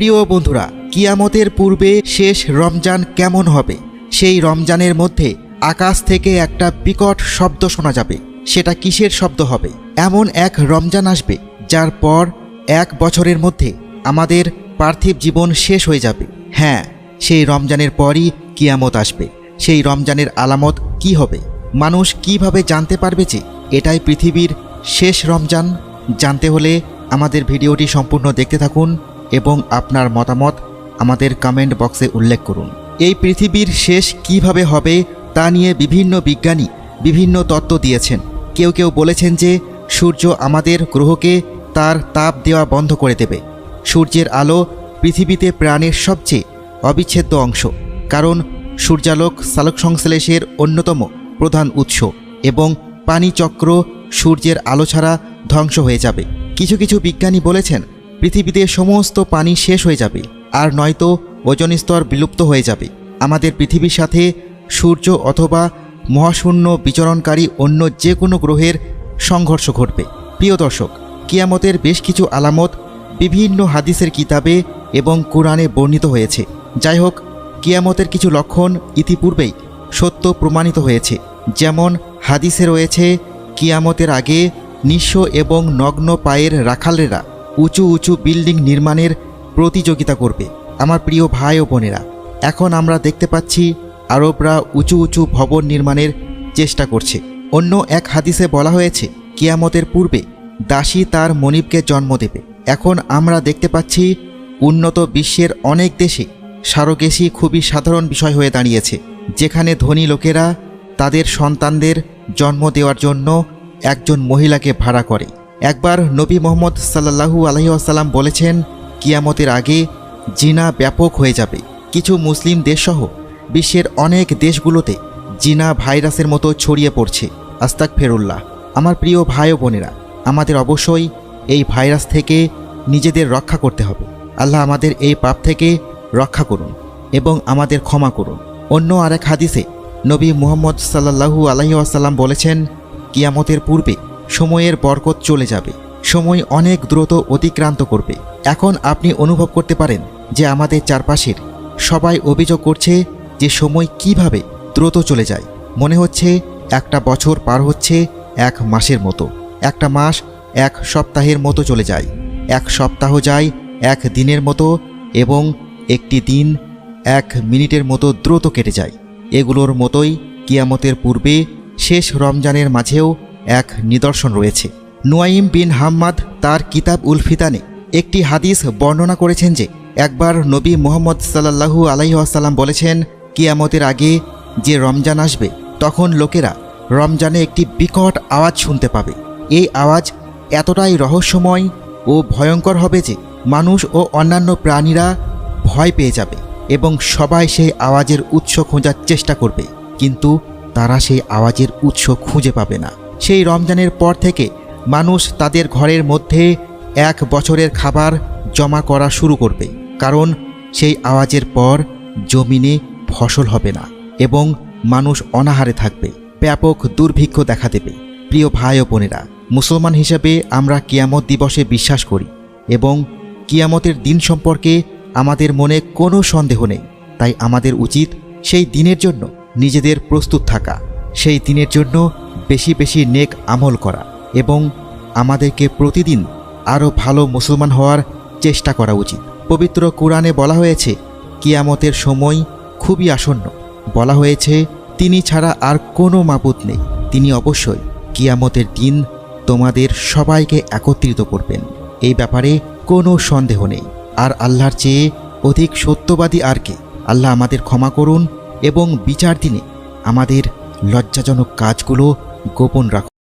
প্রিয় বন্ধুরা, কিয়ামতের পূর্বে শেষ রমজান কেমন হবে? সেই রমজানের মধ্যে আকাশ থেকে একটা বিকট শব্দ শোনা যাবে। সেটা কিসের শব্দ হবে? এমন এক রমজান আসবে যার পর 1 বছরের মধ্যে আমাদের পার্থিব জীবন শেষ হয়ে যাবে। হ্যাঁ, সেই রমজানের পরই কিয়ামত আসবে। সেই রমজানের আলামত কি হবে? মানুষ কিভাবে জানতে পারবে যে এটাই পৃথিবীর শেষ রমজান? জানতে হলে আমাদের ভিডিওটি সম্পূর্ণ দেখতে থাকুন এবং আপনার মতামত আমাদের কমেন্ট বক্সে উল্লেখ করুন। এই পৃথিবীর শেষ কিভাবে হবে তা নিয়ে বিভিন্ন বিজ্ঞানী বিভিন্ন তত্ত্ব দিয়েছেন। কেউ কেউ বলেছেন যে সূর্য আমাদের গ্রহকে তার তাপ দেওয়া বন্ধ করে দেবে। সূর্যের আলো পৃথিবীতে প্রাণের সবচেয়ে অবিচ্ছেদ্য অংশ, কারণ সূর্যালোক সালোকসংশ্লেষের অন্যতম প্রধান উৎস এবং পানিচক্র সূর্যের আলো ছাড়া ধ্বংস হয়ে যাবে। কিছু কিছু বিজ্ঞানী বলেছেন পৃথিবীতে সমস্ত পানি শেষ হয়ে যাবে, আর নয়তো ওজোন স্তর বিলুপ্ত হয়ে যাবে। আমাদের পৃথিবীর সাথে সূর্য অথবা মহাশূন্য বিচরণকারী অন্য যে কোনো গ্রহের সংঘর্ষ ঘটবে। প্রিয় দর্শক, কিয়ামতের বেশ কিছু আলামত বিভিন্ন হাদিসের কিতাবে এবং কোরআনে বর্ণিত হয়েছে। যাই হোক, কিয়ামতের কিছু লক্ষণ ইতিপূর্বেই সত্য প্রমাণিত হয়েছে। যেমন হাদিসে রয়েছে, কিয়ামতের আগে নিঃস্ব এবং নগ্ন পায়ের রাখালেরা উঁচু উঁচু বিল্ডিং নির্মাণের প্রতিযোগিতা করবে। আমার প্রিয় ভাই ও বোনেরা, এখন আমরা দেখতে পাচ্ছি আরবরা উঁচু উঁচু ভবন নির্মাণের চেষ্টা করছে। অন্য এক হাদিসে বলা হয়েছে কিয়ামতের পূর্বে দাসী তার মনিবকে জন্ম দেবে। এখন আমরা দেখতে পাচ্ছি উন্নত বিশ্বের অনেক দেশে সারোগেসি খুবই সাধারণ বিষয় হয়ে দাঁড়িয়েছে, যেখানে ধনী লোকেরা তাদের সন্তানদের জন্ম দেওয়ার জন্য একজন মহিলাকে ভাড়া করে। একবার নবী মোহাম্মদ সাল্লাল্লাহু আলাইহি ওয়াসাল্লাম বলেছেন, কিয়ামতের আগে জিনা ব্যাপক হয়ে যাবে। কিছু মুসলিম দেশসহ বিশ্বের অনেক দেশগুলোতে জিনা ভাইরাসের মতো ছড়িয়ে পড়ছে। আস্তাগফিরুল্লাহ। আমার প্রিয় ভাই ও বোনেরা, আমাদের অবশ্যই এই ভাইরাস থেকে নিজেদের রক্ষা করতে হবে। আল্লাহ আমাদের এই পাপ থেকে রক্ষা করুন এবং আমাদের ক্ষমা করুন। অন্য আরেক হাদিসে নবী মুহাম্মদ সাল্লাল্লাহু আলাইহি ওয়াসাল্লাম বলেছেন, কিয়ামতের পূর্বে সময়ের বরকত চলে যাবে, সময় অনেক দ্রুত অতিক্রান্ত করবে। এখন আপনি অনুভব করতে পারেন যে আমাদের চারপাশের সবাই অভিযোগ করছে যে সময় কিভাবে দ্রুত চলে যায়। মনে হচ্ছে একটা বছর পার হচ্ছে 1 মাসের মতো, একটা মাস 1 সপ্তাহের মতো চলে যায়, 1 সপ্তাহ যায় 1 দিনের মতো, এবং একটি দিন 1 মিনিটের মতো দ্রুত কেটে যায়। এগুলোর মতোই কিয়ামতের পূর্বে শেষ রমজানের মাঝেও এক নিদর্শন রয়েছে। নুয়াইম বিন হাম্মাদ তার কিতাব উল ফিতানে একটি হাদিস বর্ণনা করেছেন যে একবার নবী মুহাম্মদ সাল্লাল্লাহু আলাইহি ওয়াসাল্লাম বলেছেন, কিয়ামতের আগে যে রমজান আসবে তখন লোকেরা রমজানে একটি বিকট আওয়াজ শুনতে পাবে। এই আওয়াজ এতটাই রহস্যময় ও ভয়ঙ্কর হবে যে মানুষ ও অন্যান্য প্রাণীরা ভয় পেয়ে যাবে এবং সবাই সেই আওয়াজের উৎস খোঁজার চেষ্টা করবে, কিন্তু তারা সেই আওয়াজের উৎস খুঁজে পাবে না। সেই রমজানের পর থেকে মানুষ তাদের ঘরের মধ্যে 1 বছরের খাবার জমা করা শুরু করবে, কারণ সেই আওয়াজের পর জমিনে ফসল হবে না এবং মানুষ অনাহারে থাকবে, ব্যাপক দুর্ভিক্ষ দেখা দেবে। প্রিয় ভাই ও বোনেরা, মুসলমান হিসেবে আমরা কিয়ামত দিবসে বিশ্বাস করি এবং কিয়ামতের দিন সম্পর্কে আমাদের মনে কোনো সন্দেহ নেই। তাই আমাদের উচিত সেই দিনের জন্য নিজেদের প্রস্তুত থাকা, সেই দিনের জন্য বেশি বেশি নেক আমল করা এবং আমাদেরকে প্রতিদিন আরও ভালো মুসলমান হওয়ার চেষ্টা করা উচিত। পবিত্র কোরআনে বলা হয়েছে কিয়ামতের সময় খুবই আসন্ন। বলা হয়েছে তিনি ছাড়া আর কোনো মাবুদ নেই, তিনি অবশ্যই কিয়ামতের দিন তোমাদের সবাইকে একত্রিত করবেন। এই ব্যাপারে কোনো সন্দেহ নেই। আর আল্লাহর চেয়ে অধিক সত্যবাদী আর কে? আল্লাহ আমাদের ক্ষমা করুন এবং বিচার দিনে আমাদের লজ্জাজনক কাজগুলো গোপন রাখুন।